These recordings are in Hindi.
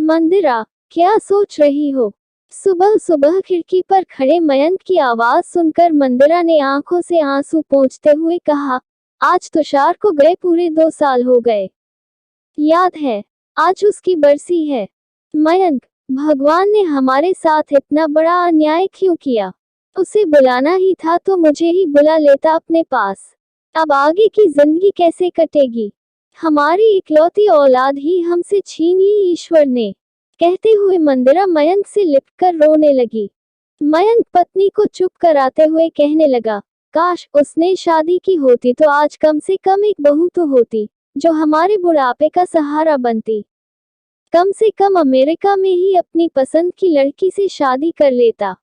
मंदिरा, क्या सोच रही हो? सुबह सुबह खिड़की पर खड़े मयंक की आवाज सुनकर मंदिरा ने आंखों से आंसू पोंछते हुए कहा, आज तुषार को गए पूरे 2 साल हो गए। याद है, आज उसकी बरसी है। मयंक, भगवान ने हमारे साथ इतना बड़ा अन्याय क्यों किया? उसे बुलाना ही था तो मुझे ही बुला लेता अपने पास। अब आगे की जिंदगी कैसे कटेगी? हमारी इकलौती औलाद ही हमसे छीन ली ईश्वर ने। कहते हुए मंदिरा मयंक से लिपटकर रोने लगी। मयंक पत्नी को चुप कराते हुए कहने लगा, काश उसने शादी की होती तो आज कम से कम एक बहू तो होती, जो हमारे बुढ़ापे का सहारा बनती। कम से कम अमेरिका में ही अपनी पसंद की लड़की से शादी कर लेता।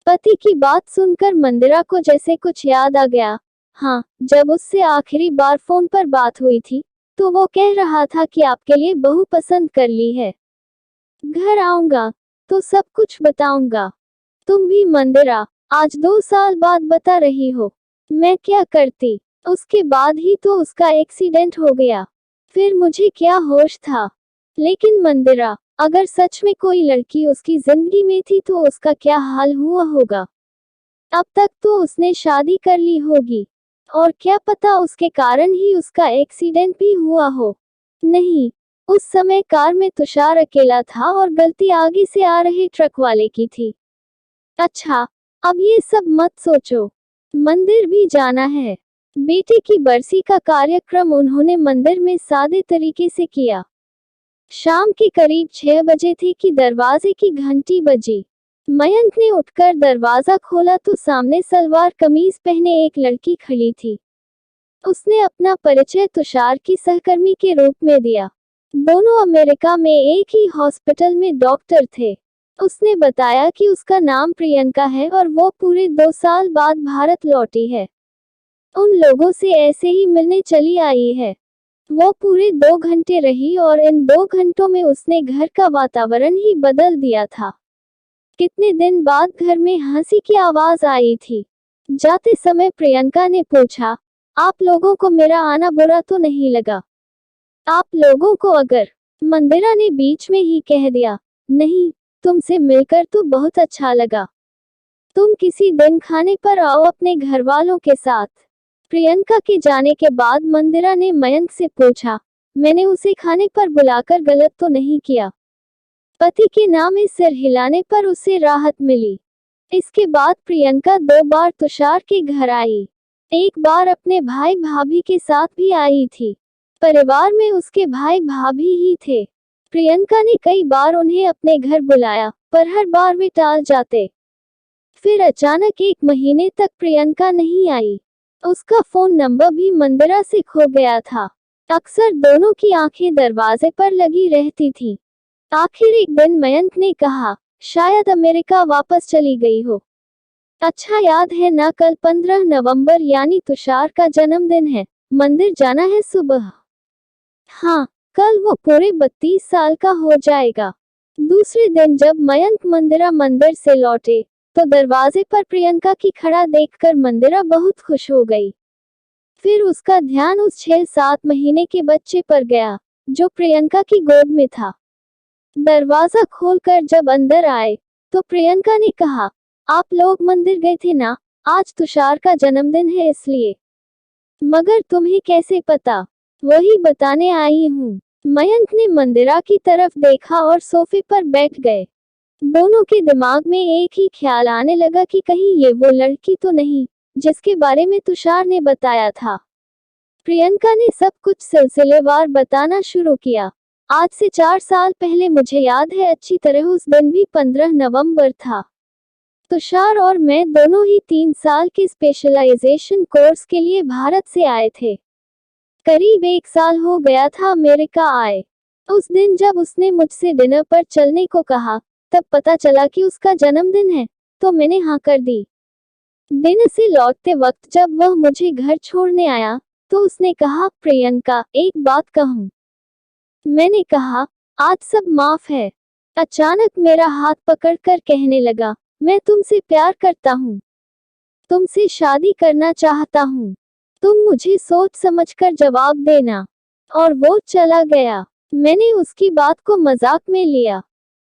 पति की बात सुनकर मंदिरा को जैसे कुछ याद आ गया। हाँ, जब उससे आखिरी बार फोन पर बात हुई थी, तो वो कह रहा था कि आपके लिए बहू पसंद कर ली है। घर आऊंगा तो सब कुछ बताऊंगा। तुम भी मंदिरा, आज 2 साल बाद बता रही हो। मैं क्या करती? उसके बाद ही तो उसका एक्सीडेंट हो गया। फिर मुझे क्या होश था? लेकिन मंदिरा, अगर सच में कोई लड़की उसकी जिंदगी में थी तो उसका क्या हाल हुआ होगा? अब तक तो उसने शादी कर ली होगी, और क्या पता उसके कारण ही उसका एक्सीडेंट भी हुआ हो। नहीं, उस समय कार में तुषार अकेला था और गलती आगे से आ रहे ट्रक वाले की थी। अच्छा, अब ये सब मत सोचो। मंदिर भी जाना है। बेटे की बरसी का कार्यक्रम उन्होंने मंदिर में सादे तरीके से किया। शाम के करीब 6 बजे थे कि दरवाजे की घंटी बजी। मयंक ने उठकर दरवाजा खोला तो सामने सलवार कमीज पहने एक लड़की खड़ी थी। उसने अपना परिचय तुषार की सहकर्मी के रूप में दिया। दोनों अमेरिका में एक ही हॉस्पिटल में डॉक्टर थे। उसने बताया कि उसका नाम प्रियंका है और वो पूरे 2 साल बाद भारत लौटी है। उन लोगों से ऐसे ही मिलने चली आई है। वो पूरे 2 घंटे रही और इन 2 घंटों में उसने घर का वातावरण ही बदल दिया था। कितने दिन बाद घर में हंसी की आवाज आई थी। जाते समय प्रियंका ने पूछा, आप लोगों को मेरा आना बुरा तो नहीं लगा? आप लोगों को? अगर मंदिरा ने बीच में ही कह दिया, नहीं, तुमसे मिलकर तो बहुत अच्छा लगा। तुम किसी दिन खाने पर आओ अपने घर वालों के साथ। प्रियंका के जाने के बाद मंदिरा ने मयंक से पूछा, मैंने उसे खाने पर बुलाकर गलत तो नहीं किया? पति के नाम में सिर हिलाने पर उसे राहत मिली। इसके बाद प्रियंका 2 बार तुषार के घर आई। एक बार अपने भाई भाभी के साथ भी आई थी। परिवार में उसके भाई भाभी ही थे। प्रियंका ने कई बार उन्हें अपने घर बुलाया, पर हर बार वे टाल जाते। फिर अचानक 1 महीने तक प्रियंका नहीं आई। उसका फोन नंबर भी मंदिरा से खो गया था। अक्सर दोनों की आंखें दरवाजे पर लगी रहती थीं। आखिर एक दिन मयंक ने कहा, शायद अमेरिका वापस चली गई हो। अच्छा याद है ना, कल 15 नवंबर यानी तुषार का जन्मदिन है। मंदिर जाना है सुबह। हाँ, कल वो पूरे 32 साल का हो जाएगा। दूसरे दिन जब मयंक मंदिरा मंदिर से लौटे, तो दरवाजे पर प्रियंका की खड़ा देखकर मंदिरा बहुत खुश हो गई। फिर उसका ध्यान उस 6-7 महीने के बच्चे पर गया, जो प्रियंका की गोद में था। दरवाजा खोलकर जब अंदर आए, तो प्रियंका ने कहा, आप लोग मंदिर गए थे ना? आज तुषार का जन्मदिन है इसलिए। मगर तुम्हें कैसे पता? वही बताने आई हूँ। मयंक ने मंदिरा की तरफ देखा और सोफे पर बैठ गए। दोनों के दिमाग में एक ही ख्याल आने लगा कि कहीं ये वो लड़की तो नहीं, जिसके बारे में तुषार ने बताया था। प्रियंका ने सब कुछ सिलसिलेवार बताना शुरू किया। आज से 4 साल पहले मुझे याद है अच्छी तरह, उस दिन भी 15 नवंबर था। तुषार और मैं दोनों ही 3 साल के स्पेशलाइजेशन कोर्स के लिए भारत से आए थे। करीब 1 साल हो गया था अमेरिका आए। उस दिन जब उसने मुझसे डिनर पर चलने को कहा, तब पता चला कि उसका जन्मदिन है, तो मैंने हाँ कर दी। दिन से लौटते वक्त जब वह मुझे घर छोड़ने आया, तो उसने कहा, प्रियंका, एक बात कहूं? मैंने कहा, आज सब माफ है। अचानक मेरा हाथ पकड़कर कहने लगा, मैं तुमसे प्यार करता हूँ। तुमसे शादी करना चाहता हूँ। तुम मुझे सोच समझकर जवाब देना। और वो चला गया। मैंने उसकी बात को मजाक में लिया।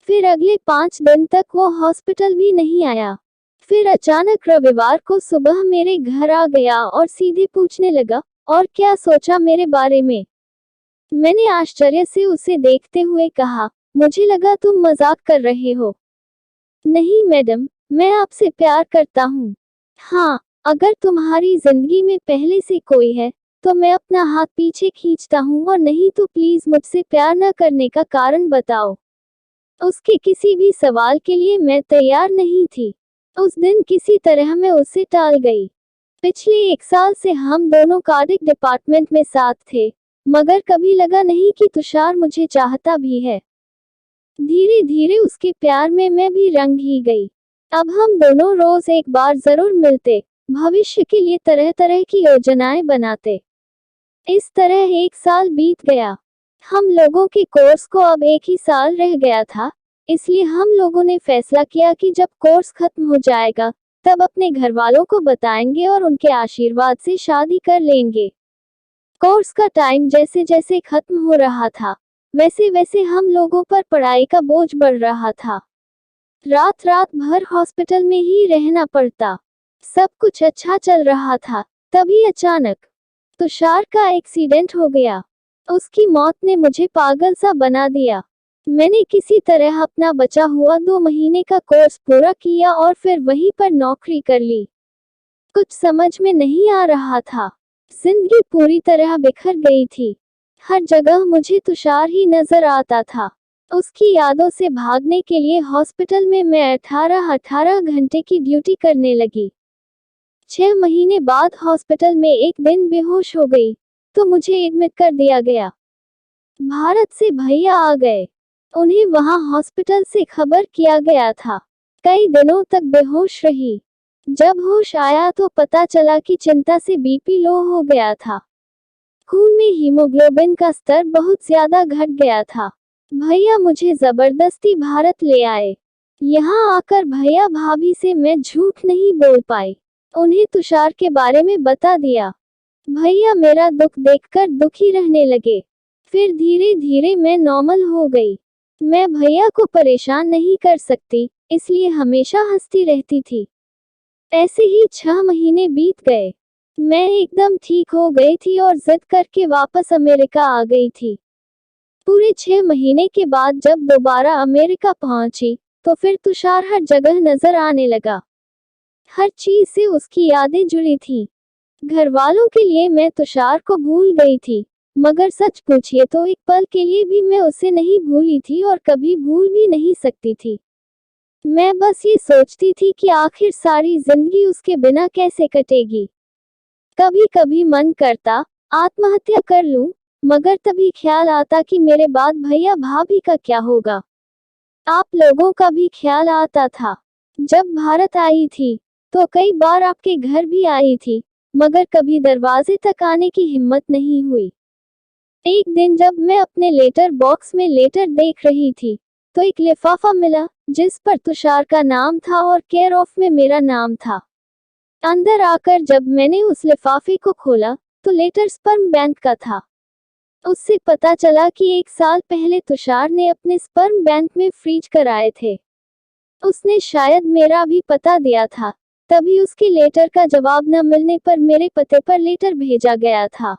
फिर अगले 5 दिन तक वो हॉस्पिटल भी नहीं आया। फिर अचानक रविवार को सुबह मेरे घर आ गया और सीधे पूछने लगा, और क्या सोचा मेरे बारे में। मैंने आश्चर्य से उसे देखते हुए कहा, मुझे लगा तुम मजाक कर रहे हो। नहीं मैडम, मैं आपसे प्यार करता हूँ। हाँ, अगर तुम्हारी जिंदगी में पहले से कोई है तो मैं अपना हाथ पीछे खींचता हूँ, और नहीं तो प्लीज मुझसे प्यार न करने का कारण बताओ। उसके किसी भी सवाल के लिए मैं तैयार नहीं थी। उस दिन किसी तरह मैं उसे टाल गई। पिछले 1 साल से हम दोनों कार्डिक डिपार्टमेंट में साथ थे, मगर कभी लगा नहीं कि तुषार मुझे चाहता भी है। धीरे धीरे उसके प्यार में मैं भी रंग ही गई। अब हम दोनों रोज एक बार जरूर मिलते, भविष्य के लिए तरह तरह की योजनाएं बनाते। इस तरह 1 साल बीत गया। हम लोगों के कोर्स को अब 1 ही साल रह गया था, इसलिए हम लोगों ने फैसला किया कि जब कोर्स खत्म हो जाएगा तब अपने घर वालों को बताएंगे और उनके आशीर्वाद से शादी कर लेंगे। कोर्स का टाइम जैसे जैसे खत्म हो रहा था, वैसे वैसे हम लोगों पर पढ़ाई का बोझ बढ़ रहा था। रात रात भर हॉस्पिटल में ही रहना पड़ता। सब कुछ अच्छा चल रहा था, तभी अचानक तुषार का एक्सीडेंट हो गया। उसकी मौत ने मुझे पागल सा बना दिया। मैंने किसी तरह अपना बचा हुआ 2 महीने का कोर्स पूरा किया और फिर वहीं पर नौकरी कर ली। कुछ समझ में नहीं आ रहा था। जिंदगी पूरी तरह बिखर गई थी। हर जगह मुझे तुषार ही नजर आता था। उसकी यादों से भागने के लिए हॉस्पिटल में मैं 18 घंटे की ड्यूटी करने लगी। 6 महीने बाद हॉस्पिटल में एक दिन बेहोश हो गई, तो मुझे एडमिट कर दिया गया। भारत से भैया आ गए। उन्हें वहां हॉस्पिटल से खबर किया गया था। कई दिनों तक बेहोश रही। जब होश आया तो पता चला कि चिंता से बीपी लो हो गया था। खून में हीमोग्लोबिन का स्तर बहुत ज्यादा घट गया था। भैया मुझे जबरदस्ती भारत ले आए। यहाँ आकर भैया भाभी से मैं झूठ नहीं बोल पाई। उन्हें तुषार के बारे में बता दिया। भैया मेरा दुख देखकर दुखी रहने लगे। फिर धीरे धीरे मैं नॉर्मल हो गई। मैं भैया को परेशान नहीं कर सकती, इसलिए हमेशा हंसती रहती थी। ऐसे ही 6 महीने बीत गए। मैं एकदम ठीक हो गई थी और जिद करके वापस अमेरिका आ गई थी। पूरे 6 महीने के बाद जब दोबारा अमेरिका पहुंची, तो फिर तुषार हर जगह नजर आने लगा। हर चीज से उसकी यादें जुड़ी थी। घर वालों के लिए मैं तुषार को भूल गई थी, मगर सच पूछिए तो एक पल के लिए भी मैं उसे नहीं भूली थी और कभी भूल भी नहीं सकती थी। मैं बस ये सोचती थी कि आखिर सारी जिंदगी उसके बिना कैसे कटेगी। कभी कभी मन करता आत्महत्या कर लूं, मगर तभी ख्याल आता कि मेरे बाद भैया भाभी का क्या होगा। आप लोगों का भी ख्याल आता था। जब भारत आई थी तो कई बार आपके घर भी आई थी, मगर कभी दरवाजे तक आने की हिम्मत नहीं हुई। एक दिन जब मैं अपने लेटर बॉक्स में लेटर देख रही थी, तो एक लिफाफा मिला जिस पर तुषार का नाम था और केयर ऑफ में मेरा नाम था। अंदर आकर जब मैंने उस लिफाफे को खोला तो लेटर स्पर्म बैंक का था। उससे पता चला कि 1 साल पहले तुषार ने अपने स्पर्म बैंक में फ्रीज कराए थे। उसने शायद मेरा भी पता दिया था, तभी उसके लेटर का जवाब न मिलने पर मेरे पते पर लेटर भेजा गया था।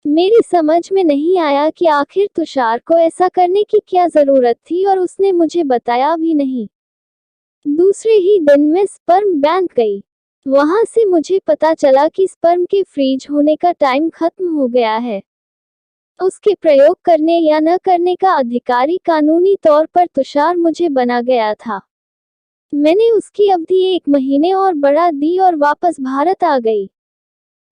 मेरी समझ में नहीं आया कि आखिर तुषार को ऐसा करने की क्या जरूरत थी, और उसने मुझे बताया भी नहीं। दूसरे ही दिन मैं स्पर्म बैंक गई। वहां से मुझे पता चला कि स्पर्म के फ्रीज होने का टाइम खत्म हो गया है। उसके प्रयोग करने या न करने का अधिकारी कानूनी तौर पर तुषार मुझे बना गया था। मैंने उसकी अवधि 1 महीने और बढ़ा दी और वापस भारत आ गई।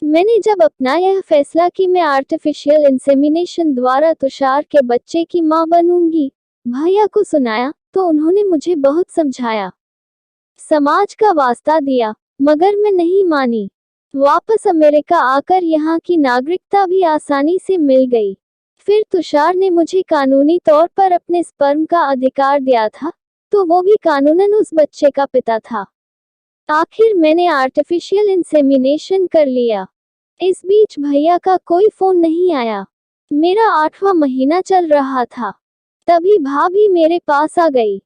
मैंने जब अपना यह फैसला कि मैं आर्टिफिशियल इंसेमिनेशन द्वारा तुषार के बच्चे की मां बनूंगी, भैया को सुनाया, तो उन्होंने मुझे बहुत समझाया, समाज का वास्ता दिया, मगर मैं नहीं मानी। वापस अमेरिका आकर यहाँ की नागरिकता भी आसानी से मिल गई। फिर तुषार ने मुझे कानूनी तौर पर अपने स्पर्म का अधिकार दिया था, तो वो भी कानूनन उस बच्चे का पिता था। आखिर मैंने आर्टिफिशियल इंसेमिनेशन कर लिया। इस बीच भैया का कोई फोन नहीं आया। मेरा 8वां महीना चल रहा था। तभी भाभी मेरे पास आ गई।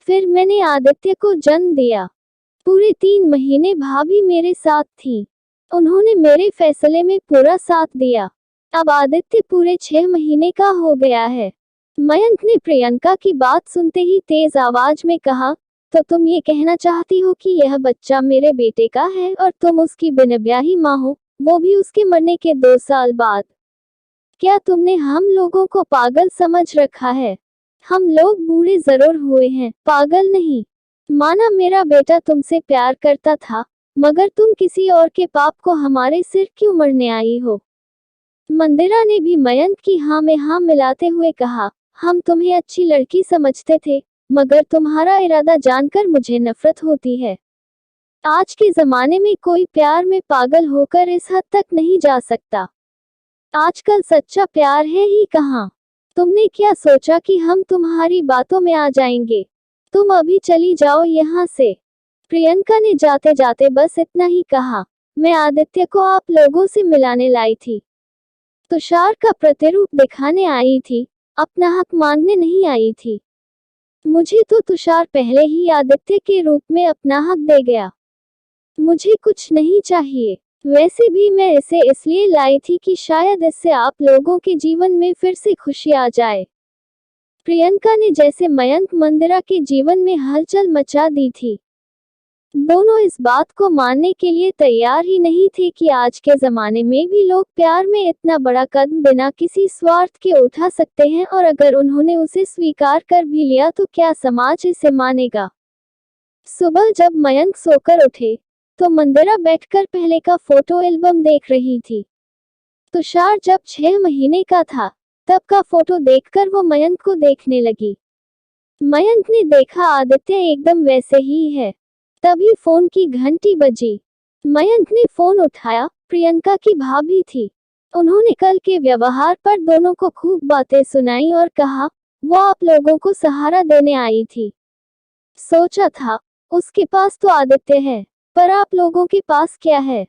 फिर मैंने आदित्य को जन्म दिया। पूरे 3 महीने भाभी मेरे साथ थी। उन्होंने मेरे फैसले में पूरा साथ दिया। अब आदित्य पूरे 6 महीने का हो गया है। मयंक ने प्रियंका की बात सुनते ही तेज आवाज में कहा, तो तुम ये कहना चाहती हो कि यह बच्चा मेरे बेटे का है और तुम उसकी बिनब्याही माँ हो, वो भी उसके मरने के 2 साल बाद। क्या तुमने हम लोगों को पागल समझ रखा है? हम लोग बूढ़े जरूर हुए हैं, पागल नहीं। माना मेरा बेटा तुमसे प्यार करता था, मगर तुम किसी और के पाप को हमारे सिर क्यों मरने आई हो? मंदिरा ने भी मयंक की हाँ में हाँ मिलाते हुए कहा, हम तुम्हें अच्छी लड़की समझते थे, मगर तुम्हारा इरादा जानकर मुझे नफरत होती है। आज के जमाने में कोई प्यार में पागल होकर इस हद तक नहीं जा सकता। आजकल सच्चा प्यार है ही कहाँ। तुमने क्या सोचा कि हम तुम्हारी बातों में आ जाएंगे? तुम अभी चली जाओ यहाँ से। प्रियंका ने जाते जाते बस इतना ही कहा। मैं आदित्य को आप लोगों से मिलाने लाई थी। तुषार का प्रतिरूप दिखाने आई थी, अपना हक मांगने नहीं आई थी। मुझे तो तुषार पहले ही आदित्य के रूप में अपना हक दे गया। मुझे कुछ नहीं चाहिए। वैसे भी मैं इसे इसलिए लाई थी कि शायद इससे आप लोगों के जीवन में फिर से खुशी आ जाए। प्रियंका ने जैसे मयंक मंदिरा के जीवन में हलचल मचा दी थी। दोनों इस बात को मानने के लिए तैयार ही नहीं थे कि आज के जमाने में भी लोग प्यार में इतना बड़ा कदम बिना किसी स्वार्थ के उठा सकते हैं, और अगर उन्होंने उसे स्वीकार कर भी लिया तो क्या समाज इसे मानेगा? सुबह जब मयंक सोकर उठे तो मंदिरा बैठकर पहले का फोटो एल्बम देख रही थी। तुषार जब 6 महीने का था तब का फोटो देखकर वो मयंक को देखने लगी। मयंक ने देखा आदित्य एकदम वैसे ही है। तभी फोन की घंटी बजी। मयंक ने फोन उठाया। प्रियंका की भाभी थी। उन्होंने कल के व्यवहार पर दोनों को खूब बातें सुनाई और कहा, वो आप लोगों को सहारा देने आई थी। सोचा था उसके पास तो आदित्य है, पर आप लोगों के पास क्या है?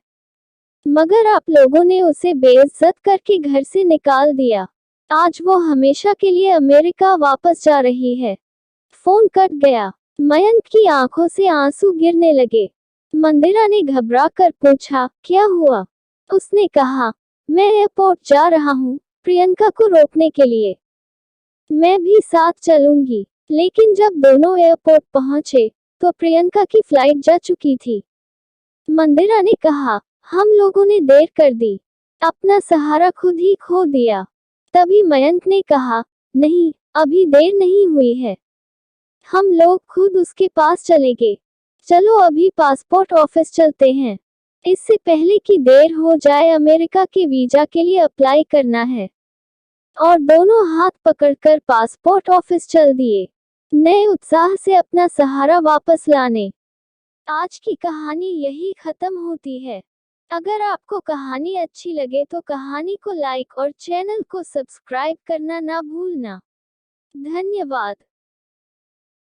मगर आप लोगों ने उसे बेइज्जत करके घर से निकाल दिया। आज वो हमेशा के लिए अमेरिका वापस जा रही है। फोन कट गया। मयंक की आंखों से आंसू गिरने लगे। मंदिरा ने घबरा कर पूछा, क्या हुआ? उसने कहा, मैं एयरपोर्ट जा रहा हूँ, प्रियंका को रोकने के लिए। मैं भी साथ चलूंगी। लेकिन जब दोनों एयरपोर्ट पहुंचे तो प्रियंका की फ्लाइट जा चुकी थी। मंदिरा ने कहा, हम लोगों ने देर कर दी, अपना सहारा खुद ही खो दिया। तभी मयंक ने कहा, नहीं, अभी देर नहीं हुई है, हम लोग खुद उसके पास चलेंगे। चलो अभी पासपोर्ट ऑफिस चलते हैं। इससे पहले कि देर हो जाए, अमेरिका के वीजा के लिए अप्लाई करना है। और दोनों हाथ पकड़कर पासपोर्ट ऑफिस चल दिए, नए उत्साह से अपना सहारा वापस लाने। आज की कहानी यही खत्म होती है। अगर आपको कहानी अच्छी लगे तो कहानी को लाइक और चैनल को सब्सक्राइब करना ना भूलना। धन्यवाद।